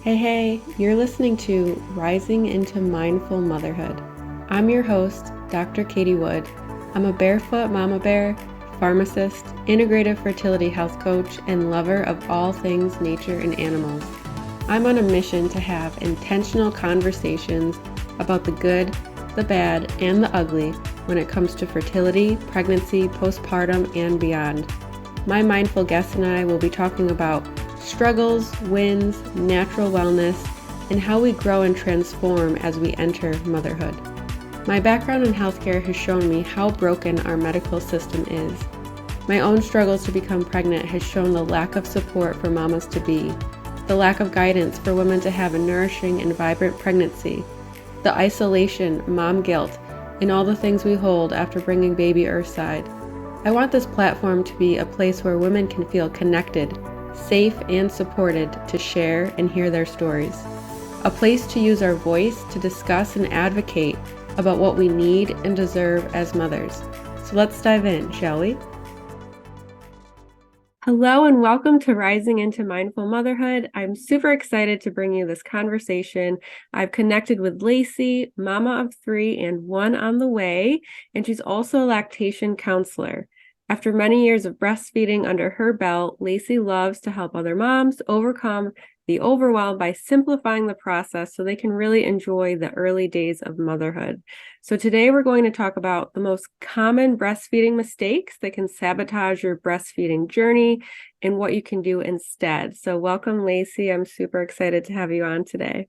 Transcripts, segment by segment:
Hey, you're listening to Rising into Mindful Motherhood. I'm your host, Dr. Katie Wood. I'm a barefoot mama bear, pharmacist, integrative fertility health coach, and lover of all things nature and animals. I'm on a mission to have intentional conversations about the good, the bad, and the ugly when it comes to fertility, pregnancy, postpartum, and beyond. My mindful guest and I will be talking about struggles, wins, natural wellness, and how we grow and transform as we enter motherhood. My background in healthcare has shown me how broken our medical system is. My own struggles to become pregnant has shown the lack of support for mamas to be, the lack of guidance for women to have a nourishing and vibrant pregnancy, the isolation, mom guilt, and all the things we hold after bringing baby earthside. I want this platform to be a place where women can feel connected, safe, and supported to share and hear their stories. A place to use our voice to discuss and advocate about what we need and deserve as mothers. So let's dive in, shall we? Hello and welcome to Rising into Mindful Motherhood. I'm super excited to bring you this conversation. I've connected with Lacy, mama of 3 and 1 on the way, and she's also a lactation counselor. After many years of breastfeeding under her belt, Lacy loves to help other moms overcome the overwhelm by simplifying the process so they can really enjoy the early days of motherhood. So today we're going to talk about the most common breastfeeding mistakes that can sabotage your breastfeeding journey and what you can do instead. So welcome, Lacy. I'm super excited to have you on today.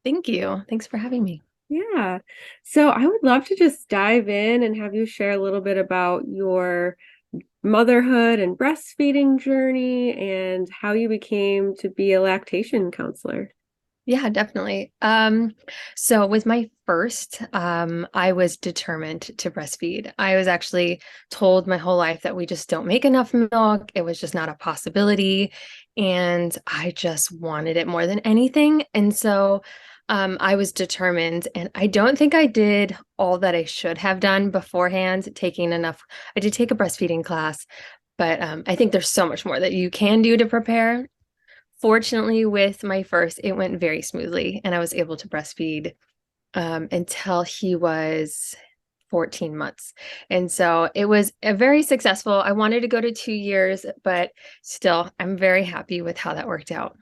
Thank you. Thanks for having me. Yeah. So I would love to just dive in and have you share a little bit about your motherhood and breastfeeding journey and how you became to be a lactation counselor. Yeah, definitely. So with my first, I was determined to breastfeed. I was actually told my whole life that we just don't make enough milk. It was just not a possibility. And I just wanted it more than anything. And so I was determined, and I don't think I did all that I should have done beforehand, taking enough. I did take a breastfeeding class, but I think there's so much more that you can do to prepare. Fortunately, with my first, it went very smoothly, and I was able to breastfeed until he was 14 months. And so it was a very successful. I wanted to go to 2 years, but still, I'm very happy with how that worked out.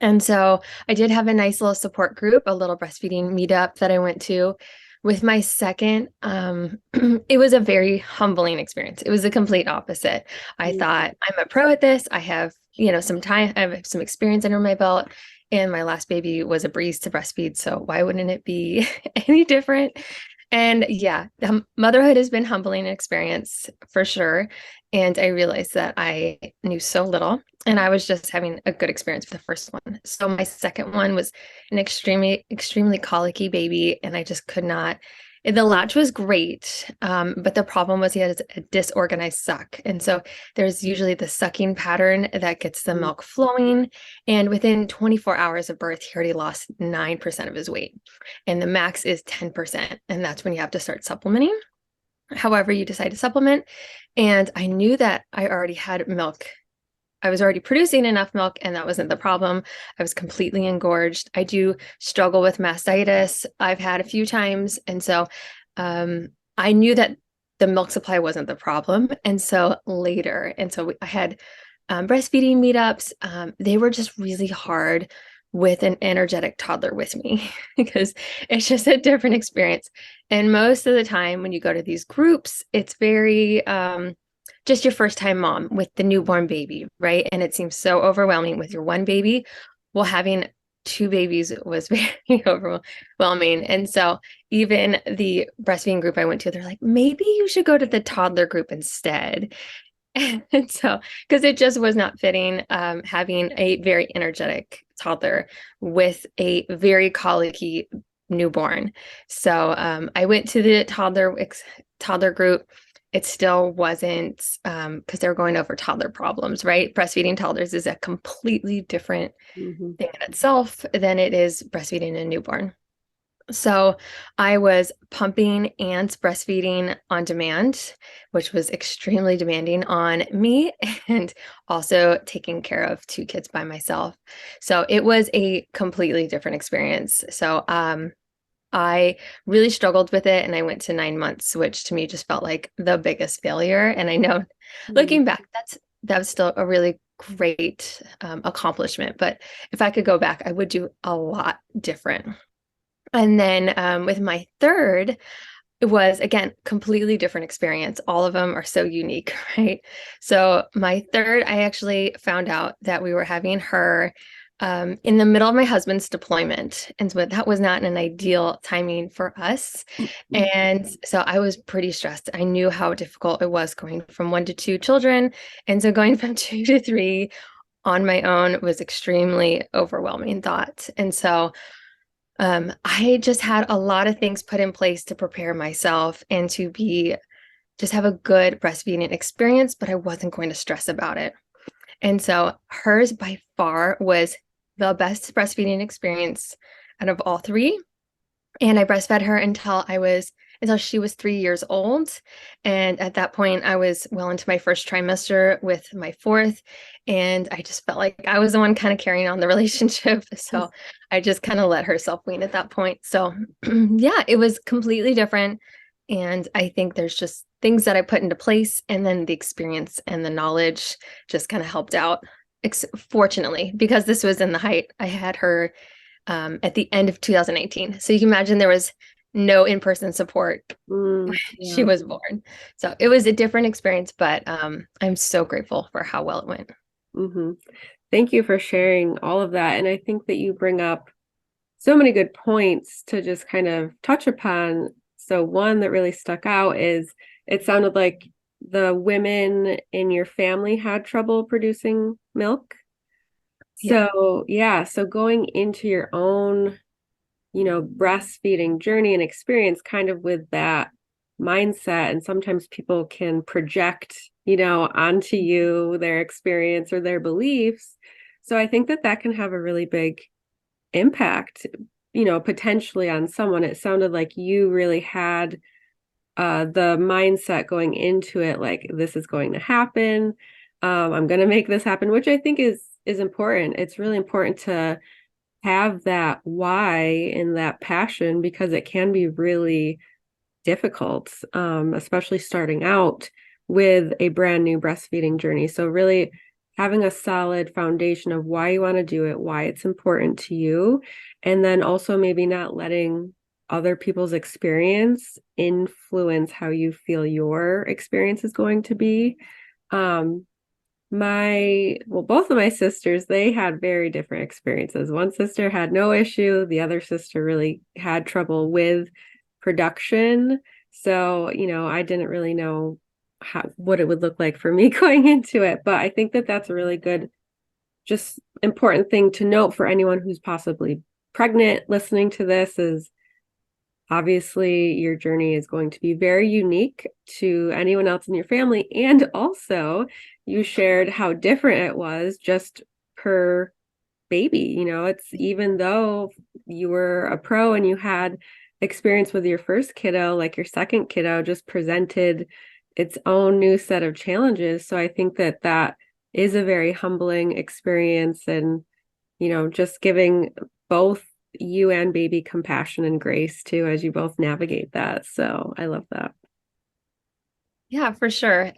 And so I did have a nice little support group, a little breastfeeding meetup that I went to. With my second, it was a very humbling experience. It was the complete opposite. I thought, I'm a pro at this. I have, some time, I have some experience under my belt, and my last baby was a breeze to breastfeed. So why wouldn't it be any different? And yeah, motherhood has been humbling experience for sure. And I realized that I knew so little, and I was just having a good experience with the first one. So my second one was an extremely colicky baby, and I just could not. The latch was great, but the problem was he had a disorganized suck. And so there's usually the sucking pattern that gets the milk flowing. And within 24 hours of birth, he already lost 9% of his weight. And the max is 10%. And that's when you have to start supplementing. However, you decide to supplement. And I knew that I already had milk. I was already producing enough milk, and that wasn't the problem. I was completely engorged. I do struggle with mastitis. I've had a few times. And so I knew that the milk supply wasn't the problem. And so I had breastfeeding meetups. They were just really hard with an energetic toddler with me because it's just a different experience. And most of the time when you go to these groups, it's very just your first time mom with the newborn baby, right? And it seems so overwhelming with your one baby. Well, having two babies was very overwhelming. And so even the breastfeeding group I went to, they're like, maybe you should go to the toddler group instead. And so, because it just was not fitting, having a very energetic toddler with a very colicky newborn. So I went to the toddler group. It still wasn't, because they're going over toddler problems, right? Breastfeeding toddlers is a completely different Mhm. thing in itself than it is breastfeeding a newborn. So I was pumping and breastfeeding on demand, which was extremely demanding on me, and also taking care of two kids by myself. So it was a completely different experience. So I really struggled with it, and I went to 9 months, which to me just felt like the biggest failure. And I know Mm. looking back, that was still a really great accomplishment. But if I could go back, I would do a lot different. And then with my third, it was again completely different experience. All of them are so unique, right? So my third, I actually found out that we were having her in the middle of my husband's deployment, and so that was not an ideal timing for us. And so I was pretty stressed. I knew how difficult it was going from one to two children, and so going from two to three on my own was extremely overwhelming thought. And so I just had a lot of things put in place to prepare myself and to be just have a good breastfeeding experience, but I wasn't going to stress about it. And so hers by far was the best breastfeeding experience out of all three. And I breastfed her until she was 3 years old. And at that point, I was well into my first trimester with my fourth. And I just felt like I was the one kind of carrying on the relationship. So I just kind of let her self-wean at that point. So yeah, it was completely different. And I think there's just things that I put into place, and then the experience and the knowledge just kind of helped out. Fortunately, because this was in the height, I had her at the end of 2018. So you can imagine there was no in-person support when she Yeah. was born. So it was a different experience, but I'm so grateful for how well it went. hmm Thank you for sharing all of that. And I think that you bring up so many good points to just kind of touch upon. So one that really stuck out is it sounded like the women in your family had trouble producing milk. Yeah. So yeah, so going into your own, breastfeeding journey and experience kind of with that mindset. And sometimes people can project, onto you their experience or their beliefs. So I think that that can have a really big impact, potentially on someone. It sounded like you really had the mindset going into it, like this is going to happen. I'm going to make this happen, which I think is important. It's really important to have that why and that passion because it can be really difficult, especially starting out with a brand new breastfeeding journey. So really having a solid foundation of why you want to do it, why it's important to you, and then also maybe not letting other people's experience influence how you feel your experience is going to be. Um, both of my sisters, they had very different experiences. One sister had no issue. The other sister really had trouble with production. So, I didn't really know what it would look like for me going into it. But I think that that's a really good, just important thing to note for anyone who's possibly pregnant listening to this is obviously your journey is going to be very unique to anyone else in your family. And also, you shared how different it was just per baby. It's even though you were a pro and you had experience with your first kiddo, like your second kiddo just presented its own new set of challenges. So I think that that is a very humbling experience and, just giving both you and baby compassion and grace too as you both navigate that. So I love that. Yeah, for sure.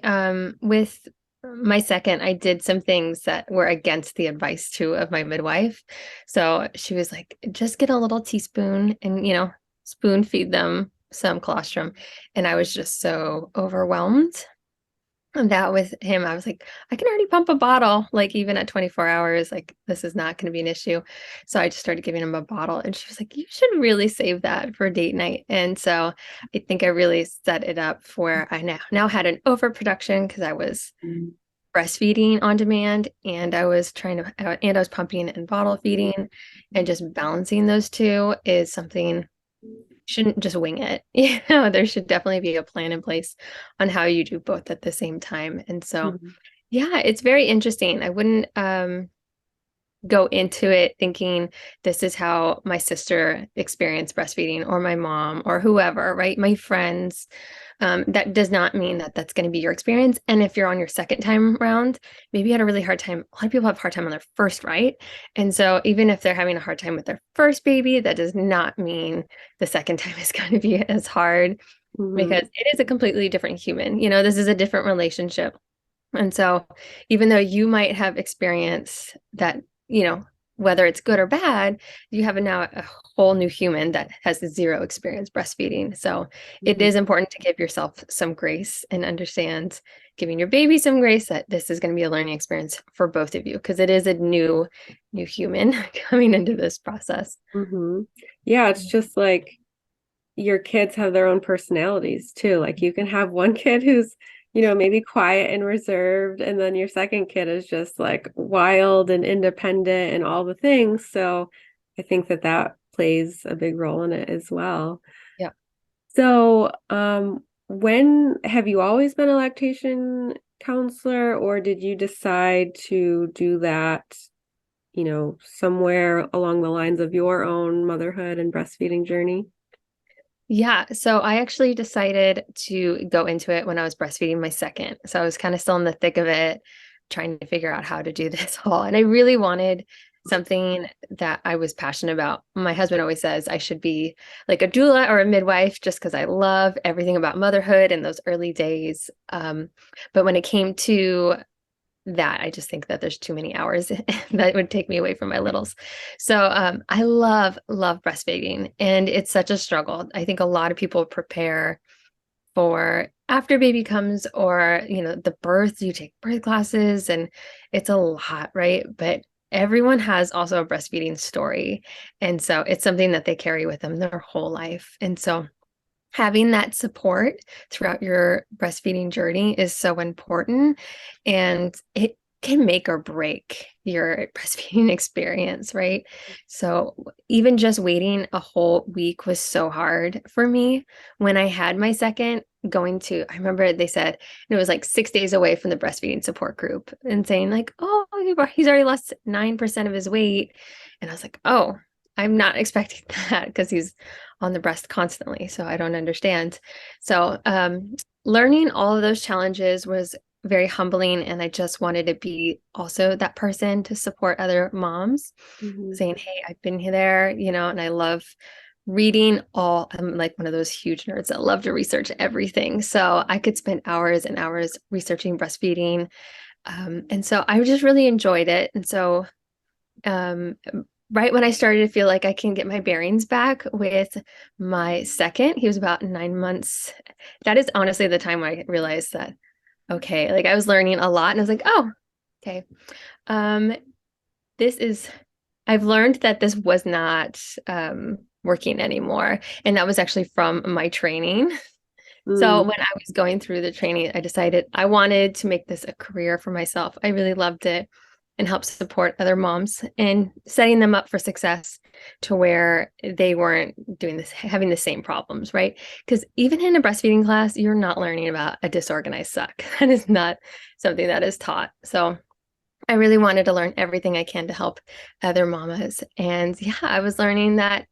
With my second, I did some things that were against the advice too of my midwife. So she was like, just get a little teaspoon and, spoon feed them some colostrum. And I was just so overwhelmed. And that with him, I was like, I can already pump a bottle, like even at 24 hours, like this is not going to be an issue. So I just started giving him a bottle, and she was like, you should really save that for date night. And so I think I really set it up for I now had an overproduction because I was breastfeeding on demand, and I was pumping and bottle feeding, and just balancing those two is something shouldn't just wing it. There should definitely be a plan in place on how you do both at the same time. And so, Mhm. yeah, it's very interesting. I wouldn't go into it thinking this is how my sister experienced breastfeeding or my mom or whoever, right? My friends. That does not mean that that's going to be your experience. And if you're on your second time round, maybe you had a really hard time. A lot of people have a hard time on their first, right? And so even if they're having a hard time with their first baby, that does not mean the second time is going to be as hard Mm-hmm. because it is a completely different human. This is a different relationship. And so, even though you might have experienced that, whether it's good or bad, you have now a whole new human that has zero experience breastfeeding. So, it Mm-hmm. is important to give yourself some grace and understand giving your baby some grace that this is going to be a learning experience for both of you because it is a new human coming into this process. Mm-hmm. Yeah, it's just like your kids have their own personalities too. Like you can have one kid who's, maybe quiet and reserved, and then your second kid is just like wild and independent and all the things. So I think that that plays a big role in it as well. Yeah. So, when have you always been a lactation counselor, or did you decide to do that, somewhere along the lines of your own motherhood and breastfeeding journey? Yeah, so I actually decided to go into it when I was breastfeeding my second. So I was kind of still in the thick of it, trying to figure out how to do this all. And I really wanted something that I was passionate about. My husband always says I should be like a doula or a midwife just because I love everything about motherhood and those early days. But when it came to that, I just think that there's too many hours that would take me away from my littles. So I love breastfeeding, and it's such a struggle. I think a lot of people prepare for after baby comes or the birth. You take birth classes, and it's a lot, right? But everyone has also a breastfeeding story, and so it's something that they carry with them their whole life. And so having that support throughout your breastfeeding journey is so important, and it can make or break your breastfeeding experience, right? So even just waiting a whole week was so hard for me when I had my second. I remember they said it was like 6 days away from the breastfeeding support group and saying like, oh, he's already lost 9% of his weight. And I was like, oh, I'm not expecting that because he's on the breast constantly. So I don't understand. So learning all of those challenges was very humbling. And I just wanted to be also that person to support other moms, Mm-hmm. saying, hey, I've been there, and I love reading I'm like one of those huge nerds that love to research everything. So I could spend hours and hours researching breastfeeding. And so I just really enjoyed it. And so um, right when I started to feel like I can get my bearings back with my second, he was about 9 months. That is honestly the time I realized that, okay, like I was learning a lot and I was like, oh, okay. Um, this is, I've learned that this was not working anymore. And that was actually from my training. So Mm-hmm. when I was going through the training, I decided I wanted to make this a career for myself. I really loved it and help support other moms and setting them up for success to where they weren't doing this, having the same problems, right? Because even in a breastfeeding class, you're not learning about a disorganized suck. That is not something that is taught. So I really wanted to learn everything I can to help other mamas. And yeah, I was learning that,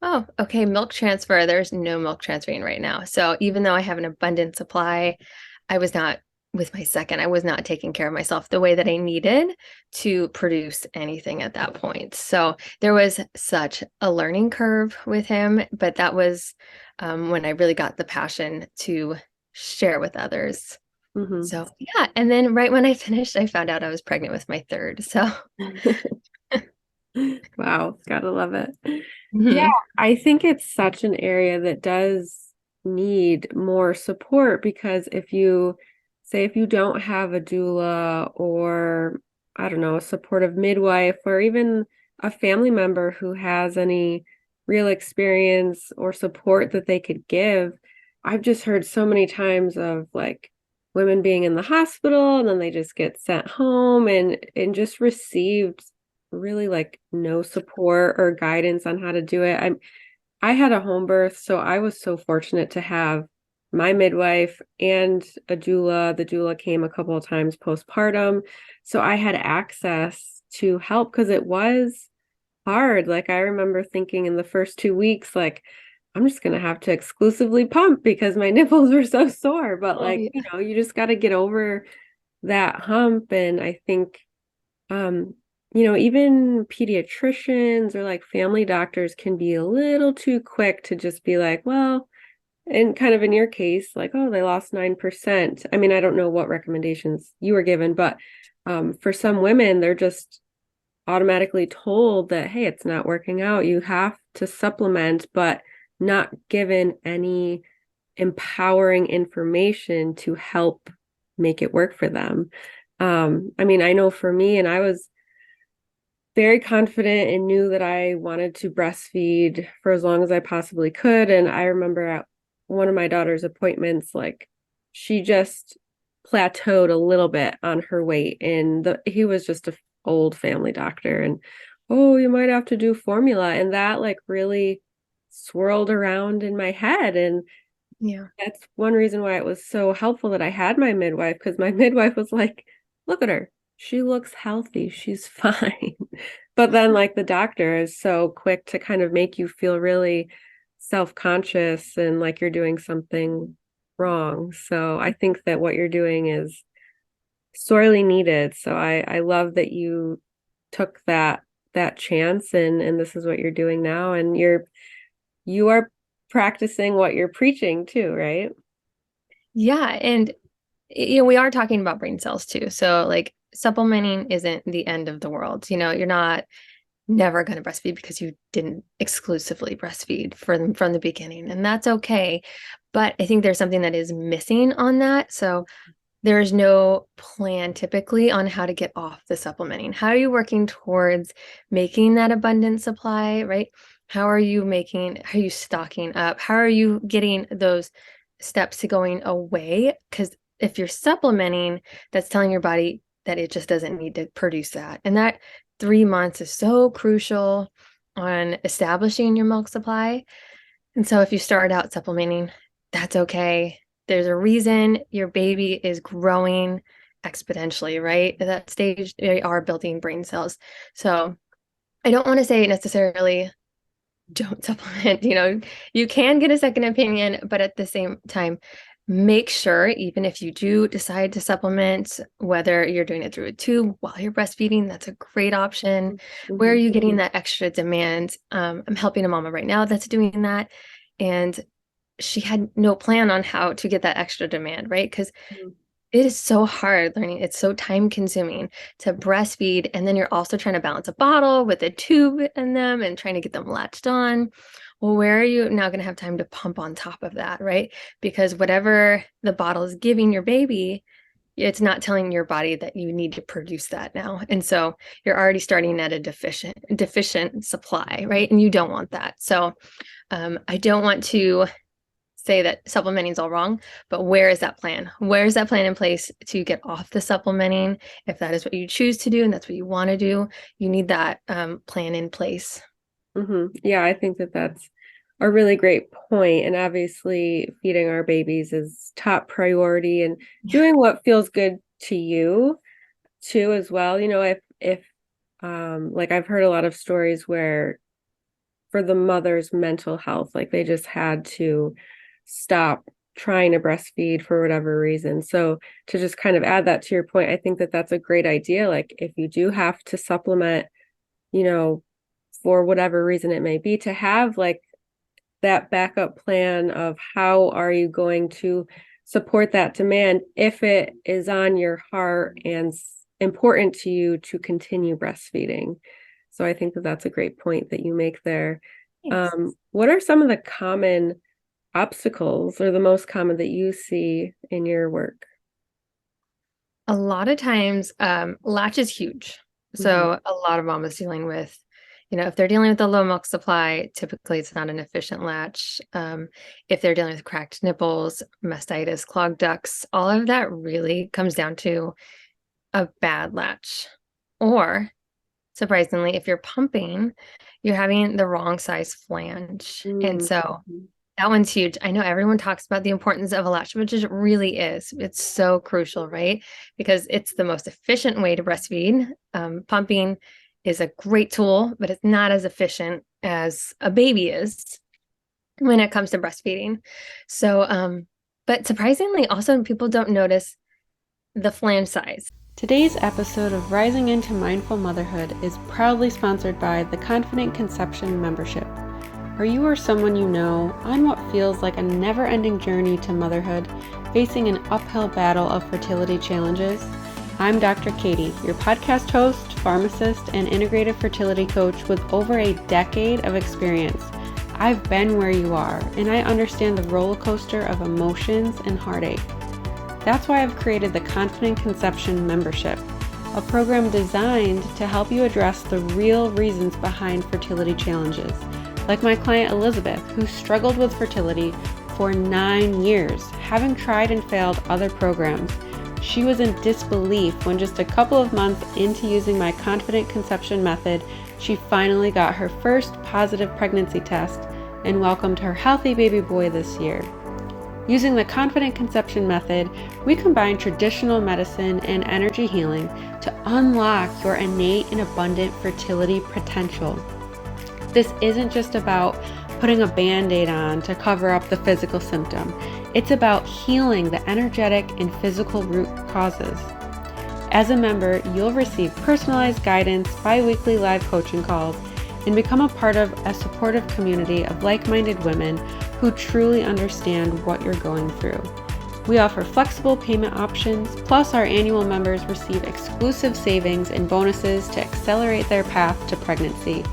oh, okay, milk transfer, there's no milk transferring right now. So even though I have an abundant supply, I was not, with my second, I was not taking care of myself the way that I needed to produce anything at that point. So there was such a learning curve with him, but that was when I really got the passion to share with others. Mm-hmm. So yeah, and then right when I finished, I found out I was pregnant with my third. So Wow, gotta love it. Yeah, mhm. I think it's such an area that does need more support because if you don't have a doula or, I don't know, a supportive midwife or even a family member who has any real experience or support that they could give, I've just heard so many times of like women being in the hospital and then they just get sent home and just received really like no support or guidance on how to do it. I had a home birth, so I was so fortunate to have my midwife and a doula. The doula came a couple of times postpartum, so I had access to help because it was hard. Like I remember thinking in the first 2 weeks, like, I'm just gonna have to exclusively pump because my nipples were so sore. But Oh, like, yeah. you just got to get over that hump. And I think, um, even pediatricians or like family doctors can be a little too quick to just be like, well, and kind of in your case, like, oh, they lost 9%. I mean, I don't know what recommendations you were given, but for some women, they're just automatically told that, hey, it's not working out. You have to supplement, but not given any empowering information to help make it work for them. I mean, I know for me, and I was very confident and knew that I wanted to breastfeed for as long as I possibly could. And I remember at one of my daughter's appointments, like she just plateaued a little bit on her weight. And he was just an old family doctor. And oh, you might have to do formula. And that like really swirled around in my head. And Yeah. that's one reason why it was so helpful that I had my midwife, because my midwife was like, look at her. She looks healthy. She's fine. But then, like, the doctor is so quick to kind of make you feel really self-conscious and like you're doing something wrong. So I think that what you're doing is sorely needed. So I love that you took that chance and this is what you're doing now. And you are practicing what you're preaching too, right? Yeah. And, we are talking about brain cells too. So, like, supplementing isn't the end of the world. You're not never going to breastfeed because you didn't exclusively breastfeed from the beginning, and that's okay. But I think there's something that is missing on that. So, there's no plan typically on how to get off the supplementing. How are you working towards making that abundant supply, right? How are you stocking up? How are you getting those steps to going away? Because if you're supplementing, that's telling your body that it just doesn't need to produce that. And that 3 months is so crucial on establishing your milk supply. And so if you start out supplementing, that's okay. There's a reason your baby is growing exponentially, right? At that stage, they are building brain cells. So I don't want to say necessarily don't supplement. You can get a second opinion, but at the same time, make sure, even if you do decide to supplement, whether you're doing it through a tube while you're breastfeeding, that's a great option. Where are Mhm. you getting that extra demand? I'm helping a mama right now that's doing that. And she had no plan on how to get that extra demand, right? Because Mhm. it is so hard learning. It's so time consuming to breastfeed. And then you're also trying to balance a bottle with a tube in them and trying to get them latched on. Well, where are you now going to have time to pump on top of that, right? Because whatever the bottle is giving your baby, it's not telling your body that you need to produce that now. And so you're already starting at a deficient supply, right? And you don't want that. So I don't want to say that supplementing is all wrong, but where is that plan? Where is that plan in place to get off the supplementing? If that is what you choose to do and that's what you want to do, you need that plan in place. Yeah, I think that that's a really great point. And obviously, feeding our babies is top priority and Yeah. doing what feels good to you too, as well. If like I've heard a lot of stories where for the mother's mental health, like they just had to stop trying to breastfeed for whatever reason. So to just kind of add that to your point, I think that that's a great idea. Like if you do have to supplement, you know, for whatever reason it may be, to have like that backup plan of how are you going to support that demand if it is on your heart and important to you to continue breastfeeding. So I think that that's a great point that you make there. Thanks. What are some of the common obstacles or the most common that you see in your work? A lot of times, latch is huge. Mm-hmm. So a lot of mamas dealing with, if they're dealing with a low milk supply, typically it's not an efficient latch. If they're dealing with cracked nipples, mastitis, clogged ducts, all of that really comes down to a bad latch. Or surprisingly, if you're pumping, you're having the wrong size flange. And so Mm-hmm. That one's huge. I know everyone talks about the importance of a latch, which it really is. It's so crucial, right? Because it's the most efficient way to breastfeed. Pumping is a great tool, but it's not as efficient as a baby is when it comes to breastfeeding. So, but surprisingly, also people don't notice the flange size. Today's episode of Rising into Mindful Motherhood is proudly sponsored by the Confident Conception membership. Are you or someone you know on what feels like a never-ending journey to motherhood, facing an uphill battle of fertility challenges? I'm Dr. Katie, your podcast host, pharmacist, and integrative fertility coach with over a decade of experience. I've been where you are, and I understand the roller coaster of emotions and heartache. That's why I've created the Confident Conception membership, a program designed to help you address the real reasons behind fertility challenges. Like my client Elizabeth, who struggled with fertility for 9 years, having tried and failed other programs. She was in disbelief when just a couple of months into using my Confident Conception method, she finally got her first positive pregnancy test and welcomed her healthy baby boy this year. Using the Confident Conception method, we combine traditional medicine and energy healing to unlock your innate and abundant fertility potential. This isn't just about putting a Band-Aid on to cover up the physical symptom. It's about healing the energetic and physical root causes. As a member, you'll receive personalized guidance, bi-weekly live coaching calls, and become a part of a supportive community of like-minded women who truly understand what you're going through. We offer flexible payment options, plus our annual members receive exclusive savings and bonuses to accelerate their path to pregnancy.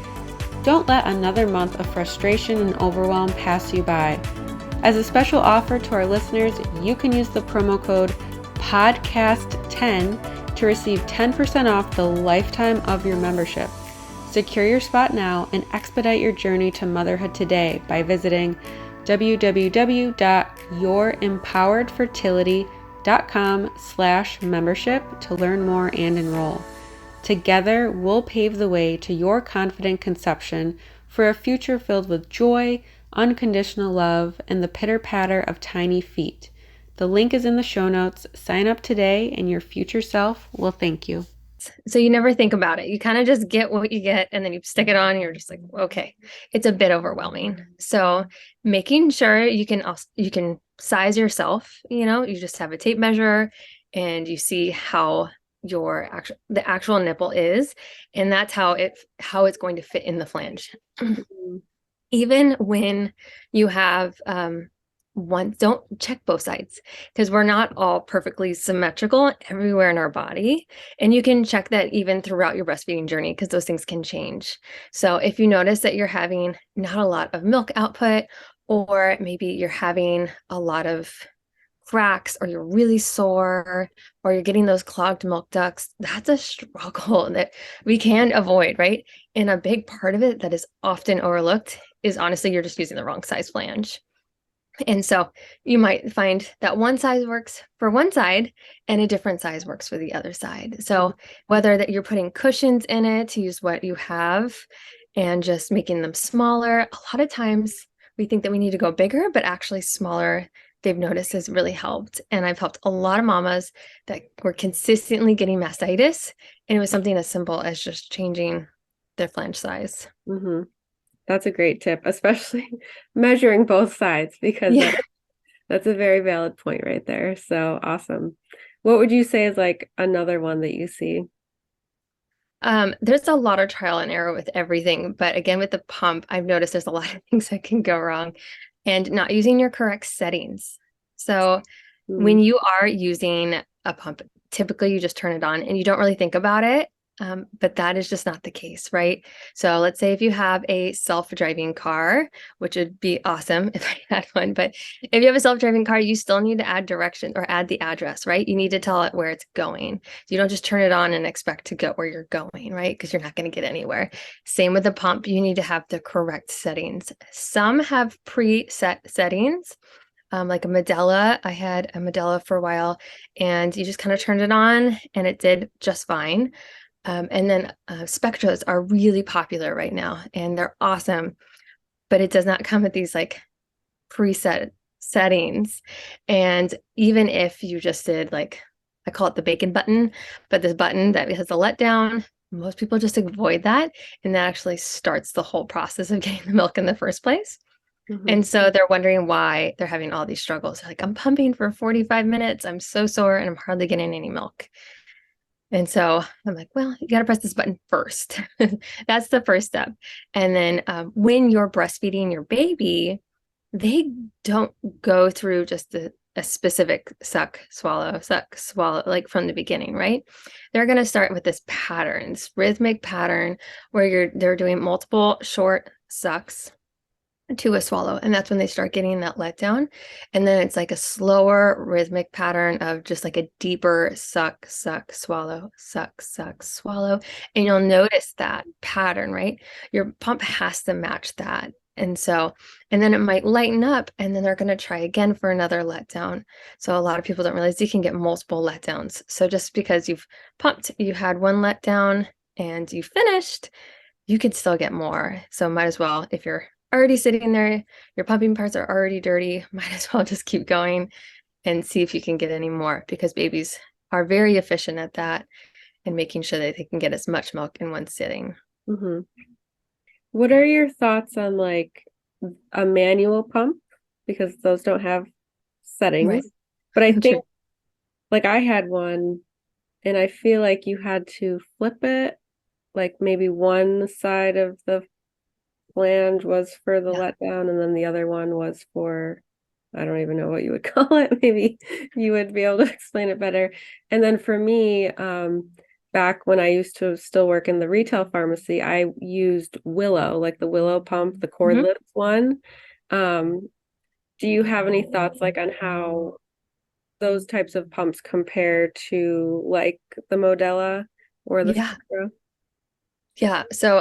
Don't let another month of frustration and overwhelm pass you by. As a special offer to our listeners, you can use the promo code PODCAST10 to receive 10% off the lifetime of your membership. Secure your spot now and expedite your journey to motherhood today by visiting www.yourempoweredfertility.com/membership to learn more and enroll. Together, we'll pave the way to your confident conception for a future filled with joy, unconditional love, and the pitter-patter of tiny feet. The link is in the show notes. Sign up today and your future self will thank you. So you never think about it. You kind of just get what you get and then you stick it on and you're just like, okay, it's a bit overwhelming. So making sure you can size yourself, you just have a tape measure and you see how the actual nipple is, and that's how it's going to fit in the flange. Even when you have don't check both sides, because we're not all perfectly symmetrical everywhere in our body. And you can check that even throughout your breastfeeding journey, because those things can change. So if you notice that you're having not a lot of milk output, or maybe you're having a lot of cracks, or you're really sore, or you're getting those clogged milk ducts, that's a struggle that we can avoid, right? And a big part of it that is often overlooked is honestly, you're just using the wrong size flange. And so you might find that one size works for one side and a different size works for the other side. So whether that you're putting cushions in it to use what you have and just making them smaller, a lot of times we think that we need to go bigger, but actually smaller, they've noticed, has really helped. And I've helped a lot of mamas that were consistently getting mastitis, and it was something as simple as just changing their flange size. Mm-hmm. That's a great tip, especially measuring both sides, because that's a very valid point right there. So awesome. What would you say is like another one that you see? There's a lot of trial and error with everything, but again, with the pump, I've noticed there's a lot of things that can go wrong, and not using your correct settings. So when you are using a pump, typically you just turn it on and you don't really think about it. But that is just not the case, right? So let's say if you have a self-driving car, which would be awesome if I had one, but if you have a self-driving car, you still need to add direction or add the address, right? You need to tell it where it's going. You don't just turn it on and expect to go where you're going, right? Because you're not going to get anywhere. Same with the pump. You need to have the correct settings. Some have preset settings. Like a Medela. I had a Medela for a while, and you just kind of turned it on and it did just fine. And then Spectras are really popular right now, and they're awesome, but it does not come with these like preset settings. And even if you just did like, I call it the bacon button, but this button that has a letdown, most people just avoid that. And that actually starts the whole process of getting the milk in the first place. Mm-hmm. And so they're wondering why they're having all these struggles. They're like, I'm pumping for 45 minutes. I'm so sore and I'm hardly getting any milk. And so I'm like, well, you got to press this button first. That's the first step. And then when you're breastfeeding your baby, they don't go through just a specific suck, swallow, like from the beginning, right? They're going to start with this patterns, rhythmic pattern where they're doing multiple short sucks to a swallow. And that's when they start getting that letdown. And then it's like a slower rhythmic pattern of just like a deeper suck, suck, swallow, suck, suck, swallow. And you'll notice that pattern, right? Your pump has to match that. And so, and then it might lighten up and then they're going to try again for another letdown. So a lot of people don't realize you can get multiple letdowns. So just because you've pumped, you had one letdown and you finished, you could still get more. So might as well, if you're already sitting there, your pumping parts are already dirty, might as well just keep going and see if you can get any more, because babies are very efficient at that and making sure that they can get as much milk in one sitting. Mm-hmm. What are your thoughts on like a manual pump? Because those don't have settings. Right. But I True. think like I had one and I feel like you had to flip it. Like maybe one side of the flange was for the letdown and then the other one was for, I don't even know what you would call it. Maybe you would be able to explain it better. And then for me, back when I used to still work in the retail pharmacy, I used Willow, like the Willow pump, the cordless one. Do you have any thoughts like on how those types of pumps compare to like the Modella or the Spectra? Yeah. So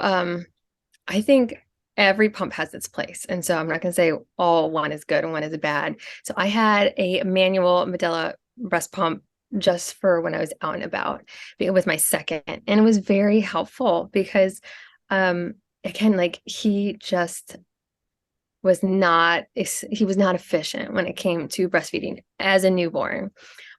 I think every pump has its place. And so I'm not going to say all one is good and one is bad. So I had a manual Medela breast pump just for when I was out and about. It was my second, and it was very helpful because again, like he was not efficient when it came to breastfeeding as a newborn.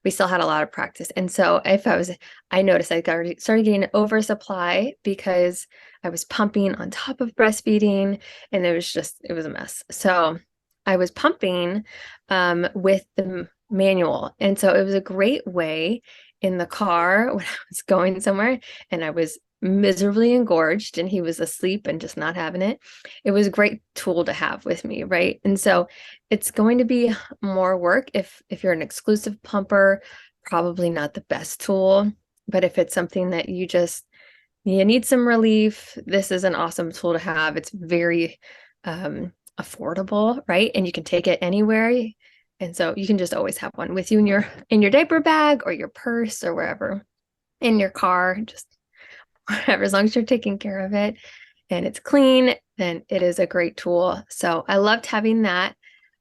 We still had a lot of practice. And so I noticed I started getting an oversupply because I was pumping on top of breastfeeding and it was a mess. So I was pumping with the manual. And so it was a great way in the car when I was going somewhere and I was miserably engorged and he was asleep and just not having it. It was a great tool to have with me, right? And so it's going to be more work if you're an exclusive pumper, probably not the best tool. But if it's something that you need some relief, this is an awesome tool to have. It's very affordable, right? And you can take it anywhere. And so you can just always have one with you in your diaper bag or your purse or wherever, in your car, just wherever, as long as you're taking care of it and it's clean, then it is a great tool. So I loved having that.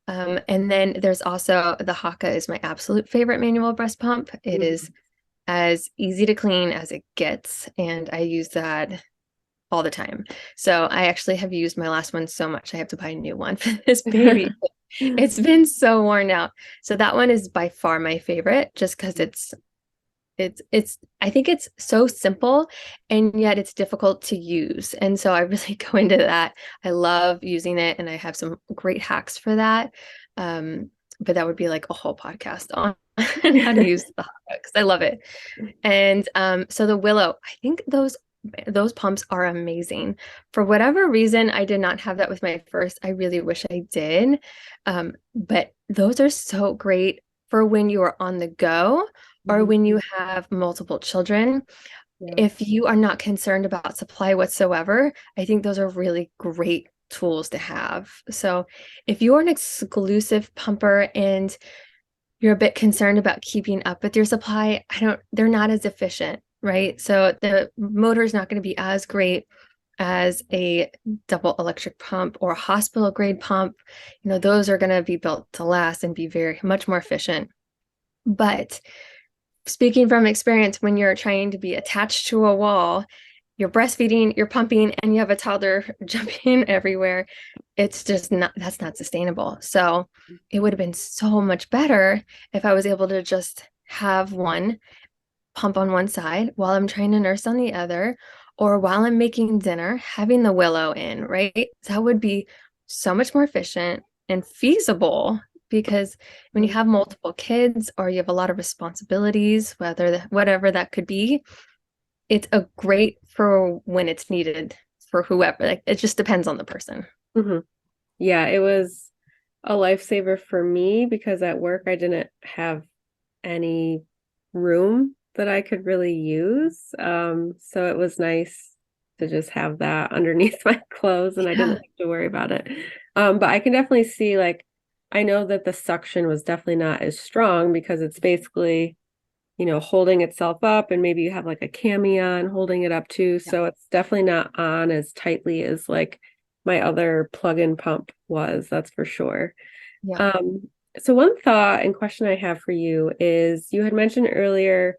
And then there's also the Haka is my absolute favorite manual breast pump. It is as easy to clean as it gets. And I use that all the time. So I actually have used my last one so much, I have to buy a new one for this baby. It's been so worn out. So that one is by far my favorite, just because I think it's so simple and yet it's difficult to use. And so I really go into that. I love using it and I have some great hacks for that. But that would be like a whole podcast on how to use the because I love it. And so the Willow, I think those pumps are amazing. For whatever reason, I did not have that with my first. I really wish I did. But those are so great for when you are on the go or when you have multiple children. Yeah. If you are not concerned about supply whatsoever, I think those are really great tools to have. So if you're an exclusive pumper and you're a bit concerned about keeping up with your supply, they're not as efficient, right? So the motor is not going to be as great as a double electric pump or a hospital grade pump. Those are going to be built to last and be very much more efficient. But speaking from experience, when you're trying to be attached to a wall you're breastfeeding, you're pumping, and you have a toddler jumping everywhere. It's just not, that's not sustainable. So it would have been so much better if I was able to just have one pump on one side while I'm trying to nurse on the other, or while I'm making dinner, having the willow in, right? That would be so much more efficient and feasible because when you have multiple kids or you have a lot of responsibilities, whatever that could be, it's a great for when it's needed for whoever. Like it just depends on the person. Mm-hmm. Yeah, it was a lifesaver for me because at work I didn't have any room that I could really use. So it was nice to just have that underneath my clothes and I didn't Yeah. have to worry about it. But I can definitely see like I know that the suction was definitely not as strong because it's basically, holding itself up and maybe you have like a cami on holding it up too. Yeah. So it's definitely not on as tightly as like my other plug-in pump was, that's for sure. Yeah. Um, so one thought and question I have for you is you had mentioned earlier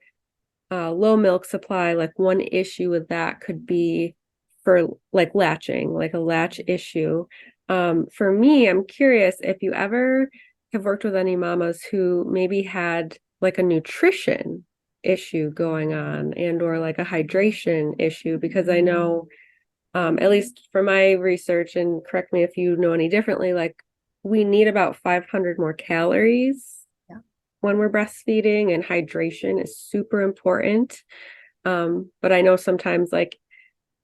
low milk supply, like one issue with that could be for like latching, like a latch issue. For me, I'm curious if you ever have worked with any mamas who maybe had like a nutrition issue going on and or like a hydration issue, because I know at least for my research, and correct me if you know any differently, like we need about 500 more calories Yeah. when we're breastfeeding, and hydration is super important. But I know sometimes like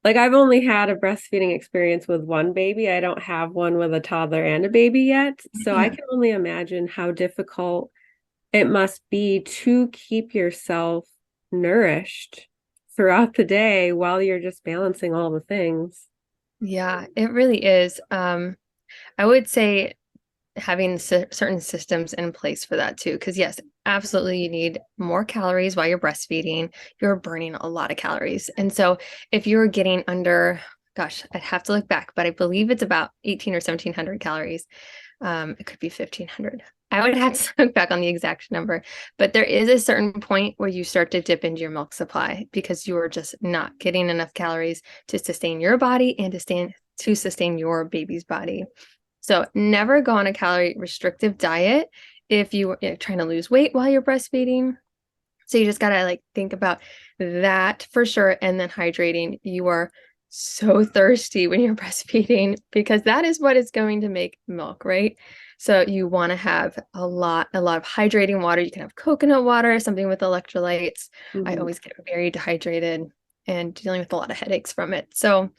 I've only had a breastfeeding experience with one baby. I don't have one with a toddler and a baby yet. So I Yeah. can only imagine how difficult it must be to keep yourself nourished throughout the day while you're just balancing all the things. Yeah, it really is. I would say having certain systems in place for that too. Because, yes, absolutely, you need more calories while you're breastfeeding. You're burning a lot of calories. And so, if you're getting under, gosh, I'd have to look back, but I believe it's about 18 or 1700 calories. It could be 1500. I would have to look back on the exact number, but there is a certain point where you start to dip into your milk supply because you are just not getting enough calories to sustain your body and to sustain your baby's body. So never go on a calorie restrictive diet if you are trying to lose weight while you're breastfeeding. So you just gotta like think about that for sure. And then hydrating. You are so thirsty when you're breastfeeding because that is what is going to make milk, right? So you want to have a lot of hydrating water. You can have coconut water, something with electrolytes. I Mhm. always get very dehydrated and dealing with a lot of headaches from it. So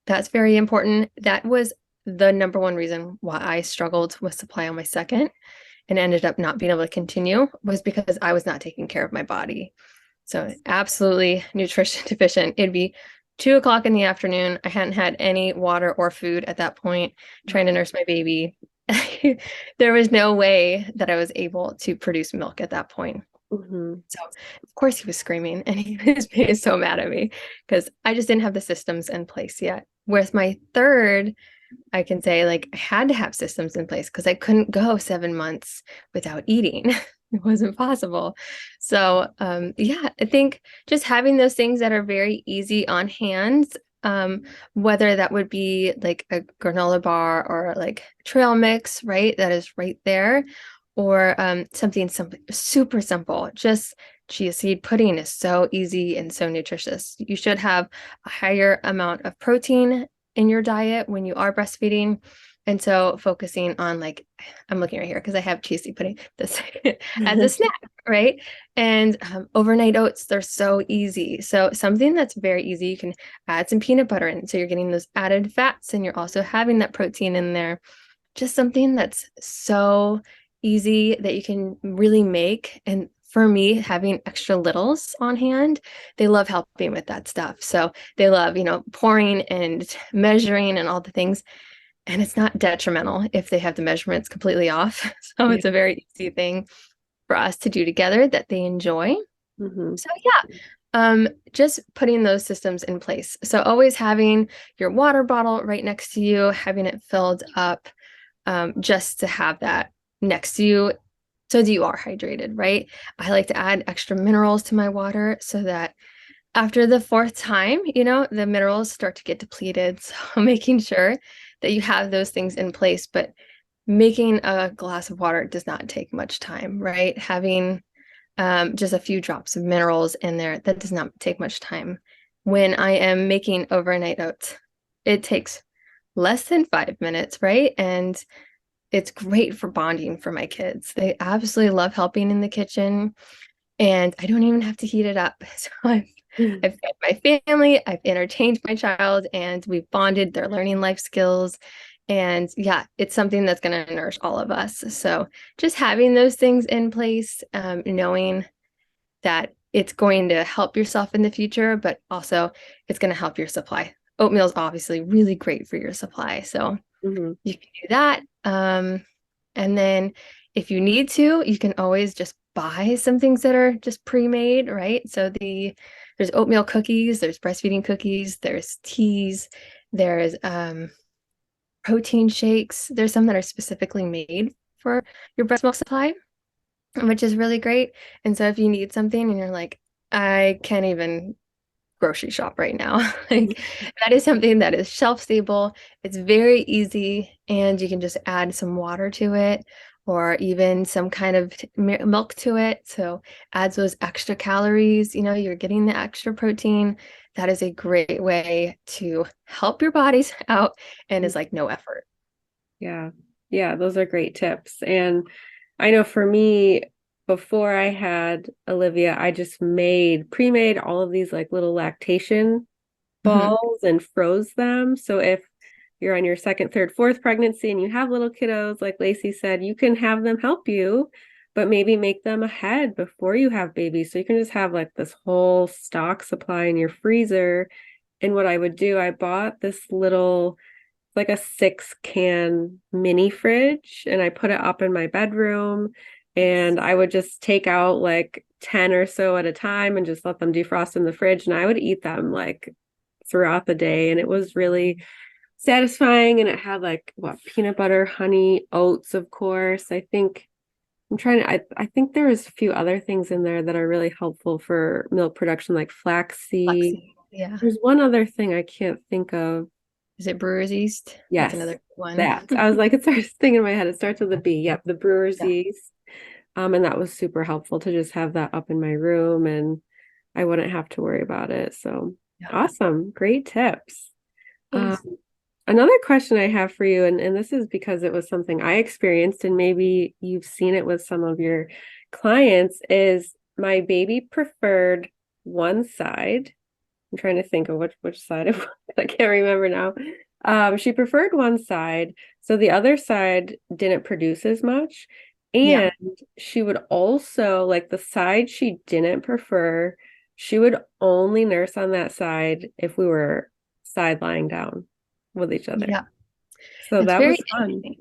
that's very important. That was the number one reason why I struggled with supply on my second and ended up not being able to continue was because I was not taking care of my body. So absolutely nutrition deficient. It'd be 2 o'clock in the afternoon. I hadn't had any water or food at that point, trying to nurse my baby. There was no way that I was able to produce milk at that point. Mhm. So, of course, he was screaming and he was being so mad at me because I just didn't have the systems in place yet. With my third, I can say like I had to have systems in place because I couldn't go 7 months without eating. It wasn't possible. So, yeah, I think just having those things that are very easy on hand, whether that would be like a granola bar or like trail mix, right? That is right there, or something super simple. Just chia seed pudding is so easy and so nutritious. You should have a higher amount of protein in your diet when you are breastfeeding. And so focusing on like, I'm looking right here because I have chia seed pudding this as a snack, right? And overnight oats, they're so easy. So something that's very easy, you can add some peanut butter in. So you're getting those added fats and you're also having that protein in there. Just something that's so easy that you can really make. And for me, having extra littles on hand, they love helping with that stuff. So they love, pouring and measuring and all the things. And it's not detrimental if they have the measurements completely off. So Yeah. it's a very easy thing for us to do together that they enjoy. Mhm. So yeah, just putting those systems in place. So always having your water bottle right next to you, having it filled up, just to have that next to you so that you are hydrated, right? I like to add extra minerals to my water so that After the fourth time, the minerals start to get depleted. So making sure that you have those things in place, but making a glass of water does not take much time, right? Having just a few drops of minerals in there, that does not take much time. When I am making overnight oats, it takes less than 5 minutes, right? And it's great for bonding for my kids. They absolutely love helping in the kitchen, and I don't even have to heat it up. So I've fed my family, I've entertained my child, and we've bonded. They're learning life skills. And yeah, it's something that's going to nourish all of us. So just having those things in place, knowing that it's going to help yourself in the future, but also it's going to help your supply. Oatmeal is obviously really great for your supply. So Mm-hmm. you can do that. And then if you need to, you can always just buy some things that are just pre-made, right? So there's oatmeal cookies, there's breastfeeding cookies, there's teas, there's protein shakes. There's some that are specifically made for your breast milk supply, which is really great. And so if you need something and you're like, I can't even grocery shop right now, like that is something that is shelf stable. It's very easy, and you can just add some water to it or even some kind of milk to it. So adds those extra calories, you're getting the extra protein. That is a great way to help your bodies out and is like no effort. Yeah. Yeah, those are great tips. And I know for me, before I had Olivia, I just pre-made all of these like little lactation Mhm. balls and froze them. So if you're on your second, third, fourth pregnancy and you have little kiddos, like Lacy said, you can have them help you, but maybe make them ahead before you have babies. So you can just have like this whole stock supply in your freezer. And what I would do, I bought this little, like a 6-can mini fridge, and I put it up in my bedroom, and I would just take out like 10 or so at a time and just let them defrost in the fridge, and I would eat them like throughout the day. And it was really satisfying. And it had like peanut butter, honey, oats, of course. I think there is a few other things in there that are really helpful for milk production, like flaxseed. Flaxseed. Yeah. There's one other thing I can't think of. Is it brewer's yeast? That's Yes, another one. that. I was like, it starts thinking in my head. It starts with a B. Yep, the brewer's Yeah. yeast. And that was super helpful to just have that up in my room, and I wouldn't have to worry about it. So Yeah. awesome. Great tips. Um, Thanks. Another question I have for you, and this is because it was something I experienced, and maybe you've seen it with some of your clients, is my baby preferred one side. I'm trying to think of which side it was. I can't remember now. She preferred one side, so the other side didn't produce as much. Yeah. And she would also, like the side she didn't prefer, she would only nurse on that side if we were side lying down with each other. Yeah. So It's that very was fun. interesting.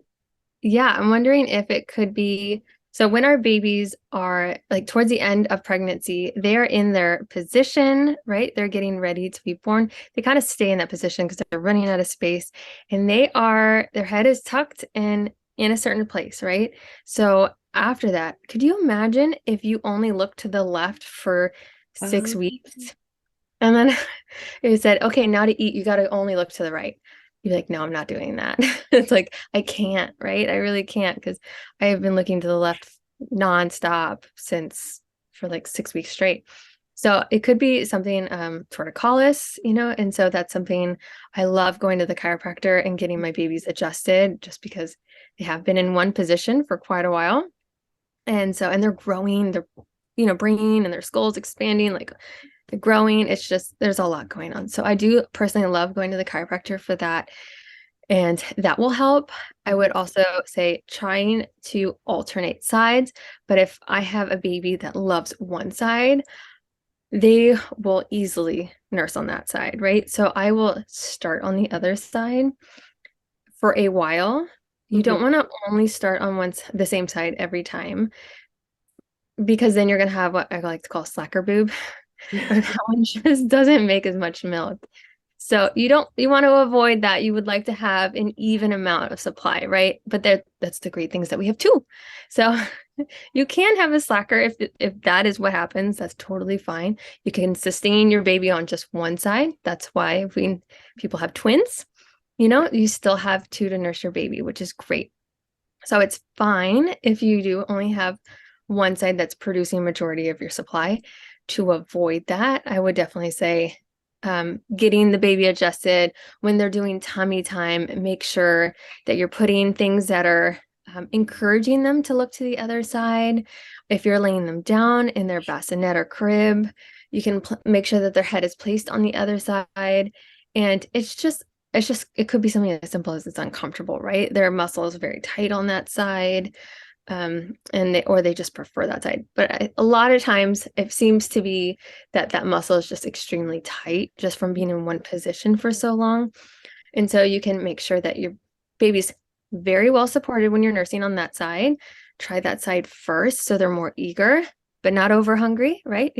Yeah, I'm wondering if it could be so when our babies are like towards the end of pregnancy, they're in their position, right? They're getting ready to be born. They kind of stay in that position because they're running out of space, and their head is tucked in a certain place, right? So after that, could you imagine if you only look to the left for six Um, weeks and then it said, okay, now to eat, you got to only look to the right. You're like, no, I'm not doing that. It's like, I can't, right? I really can't because I have been looking to the left nonstop since for like 6 weeks straight. So it could be something torticollis, and so that's something I love going to the chiropractor and getting my babies adjusted just because they have been in one position for quite a while. And they're growing, they're, bringing and their skull's expanding, like the growing. It's just, there's a lot going on. So I do personally love going to the chiropractor for that. And that will help. I would also say trying to alternate sides. But if I have a baby that loves one side, they will easily nurse on that side, right? So I will start on the other side for a while. You mhm. don't want to only start on the same side every time because then you're going to have what I like to call slacker boob. Or that one just doesn't make as much milk. So you want to avoid that. You would like to have an even amount of supply, right? But that's the great things that we have too. So You can have a slacker if that is what happens. That's totally fine. You can sustain your baby on just one side. That's why when people have twins, you still have two to nurse your baby, which is great. So it's fine if you do only have one side that's producing majority of your supply. To avoid that, I would definitely say getting the baby adjusted when they're doing tummy time. Make sure that you're putting things that are encouraging them to look to the other side. If you're laying them down in their bassinet or crib, you can make sure that their head is placed on the other side. And it could be something as simple as it's uncomfortable, right? Their muscle is very tight on that side. Or they just prefer that side. But a lot of times it seems to be that muscle is just extremely tight just from being in one position for so long. And so you can make sure that your baby's very well supported when you're nursing on that side. Try that side first so they're more eager, but not over hungry, right?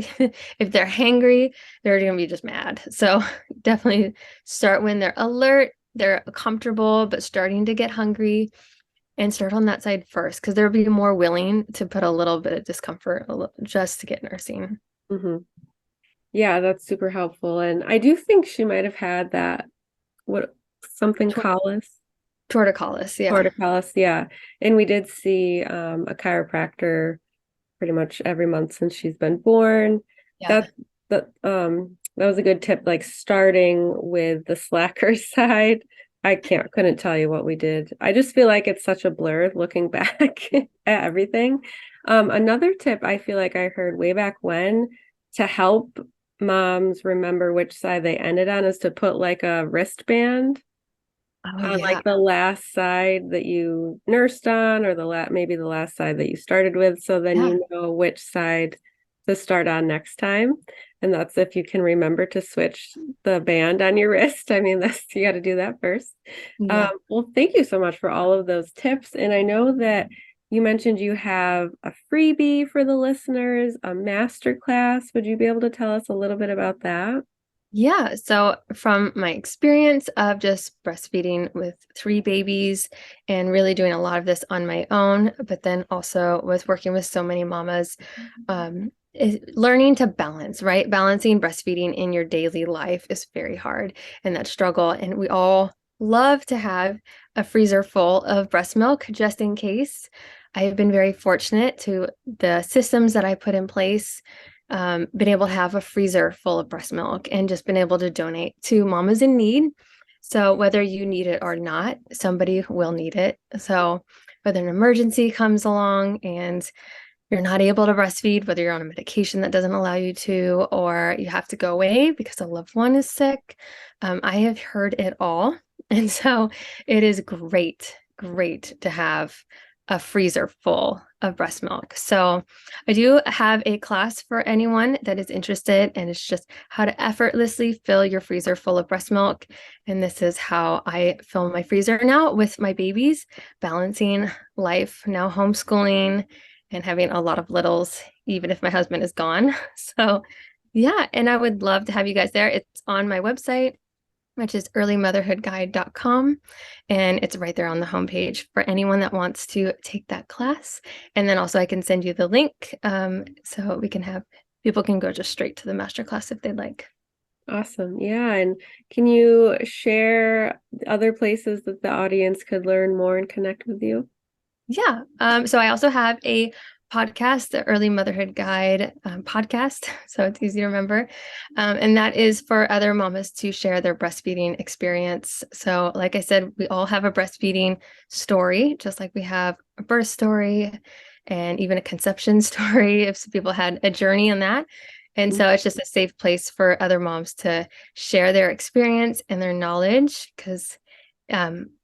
If they're hangry, they're going to be just mad. So definitely start when they're alert, they're comfortable, but starting to get hungry, and start on that side first because they'll be more willing to put a little bit of discomfort just to get nursing. Mm-hmm. Yeah, that's super helpful. And I do think she might have had that, something callus. Torticollis, yeah. Torticollis, yeah. And we did see a chiropractor pretty much every month since she's been born. Yeah. That was a good tip, like starting with the slacker side. Couldn't tell you what we did. I just feel like it's such a blur looking back at everything. Another tip I feel like I heard way back when to help moms remember which side they ended on is to put like a wristband Oh, on yeah. like the last side that you nursed on, or maybe the last side that you started with, so then Yeah. you know which side to start on next time. And that's if you can remember to switch the band on your wrist. I mean, you got to do that first. Yeah. Well, thank you so much for all of those tips. And I know that you mentioned you have a freebie for the listeners, a master class. Would you be able to tell us a little bit about that? Yeah. So, from my experience of just breastfeeding with three babies and really doing a lot of this on my own, but then also with working with so many mamas, is learning to balance, right? Balancing breastfeeding in your daily life is very hard, and that struggle. And we all love to have a freezer full of breast milk just in case. I've been very fortunate to the systems that I put in place, been able to have a freezer full of breast milk and just been able to donate to mamas in need. So whether you need it or not, somebody will need it. So whether an emergency comes along and you're not able to breastfeed, whether you're on a medication that doesn't allow you to, or you have to go away because a loved one is sick, I have heard it all. And so it is great, great to have a freezer full of breast milk. So I do have a class for anyone that is interested, and it's just how to effortlessly fill your freezer full of breast milk. And this is how I fill my freezer now with my babies, balancing life, now homeschooling and having a lot of littles, even if my husband is gone. So yeah, and I would love to have you guys there. It's on my website, which is earlymotherhoodguide.com. And it's right there on the homepage for anyone that wants to take that class. And then also I can send you the link so people can go just straight to the masterclass if they'd like. Awesome. Yeah. And can you share other places that the audience could learn more and connect with you? Yeah. So I also have a podcast, the Early Motherhood Guide podcast. So it's easy to remember. And that is for other mamas to share their breastfeeding experience. So, like I said, we all have a breastfeeding story, just like we have a birth story and even a conception story if people had a journey in that. And so it's just a safe place for other moms to share their experience and their knowledge because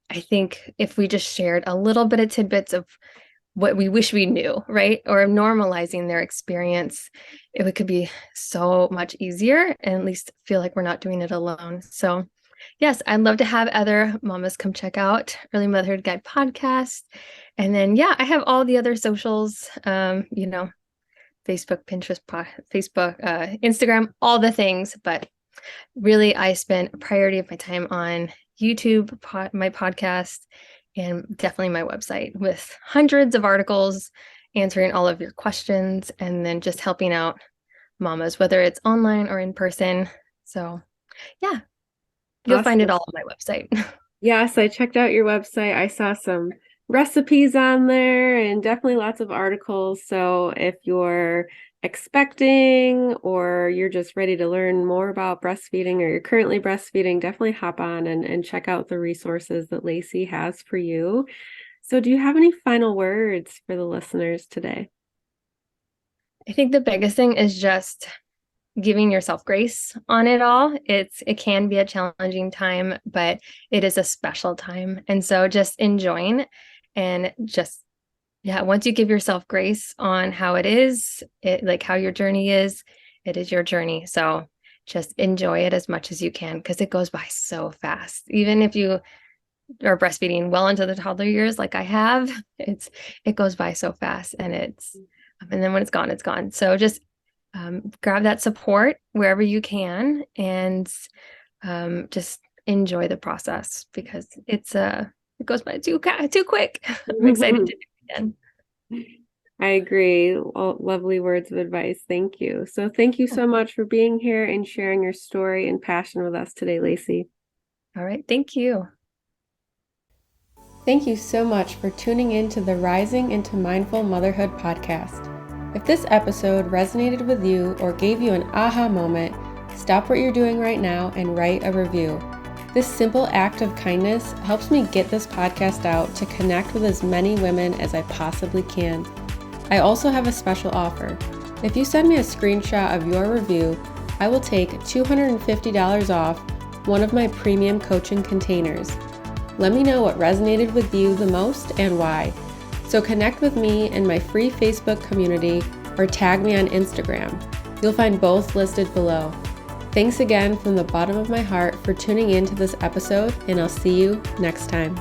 I think if we just shared a little bit of tidbits of what we wish we knew, right? Or normalizing their experience, it could be so much easier and at least feel like we're not doing it alone. So yes, I'd love to have other mamas come check out Early Motherhood Guide podcast. And then, yeah, I have all the other socials, Facebook, Pinterest, Instagram, all the things. But really, I spend a priority of my time on YouTube, my podcast, and definitely my website with hundreds of articles answering all of your questions and then just helping out mamas, whether it's online or in person. So yeah, you'll find it Awesome. all on my website. Yes, I checked out your website. I saw some recipes on there and definitely lots of articles. So if you're expecting or you're just ready to learn more about breastfeeding or you're currently breastfeeding, definitely hop on and check out the resources that Lacy has for you. So do you have any final words for the listeners today? I think the biggest thing is just giving yourself grace on it all. It can be a challenging time, but it is a special time. And so just enjoying and just once you give yourself grace on how it is, like how your journey is, it is your journey. So just enjoy it as much as you can because it goes by so fast. Even if you are breastfeeding well into the toddler years like I have, it goes by so fast and then when it's gone, it's gone. So just grab that support wherever you can and just enjoy the process because it goes by too quick. I'm excited to do it again. I agree. All lovely words of advice. Thank you. So thank you so much for being here and sharing your story and passion with us today, Lacy. All right. Thank you. Thank you so much for tuning in to the Rising into Mindful Motherhood podcast. If this episode resonated with you or gave you an aha moment, stop what you're doing right now and write a review. This simple act of kindness helps me get this podcast out to connect with as many women as I possibly can. I also have a special offer. If you send me a screenshot of your review, I will take $250 off one of my premium coaching containers. Let me know what resonated with you the most and why. So connect with me in my free Facebook community or tag me on Instagram. You'll find both listed below. Thanks again from the bottom of my heart for tuning in to this episode, and I'll see you next time.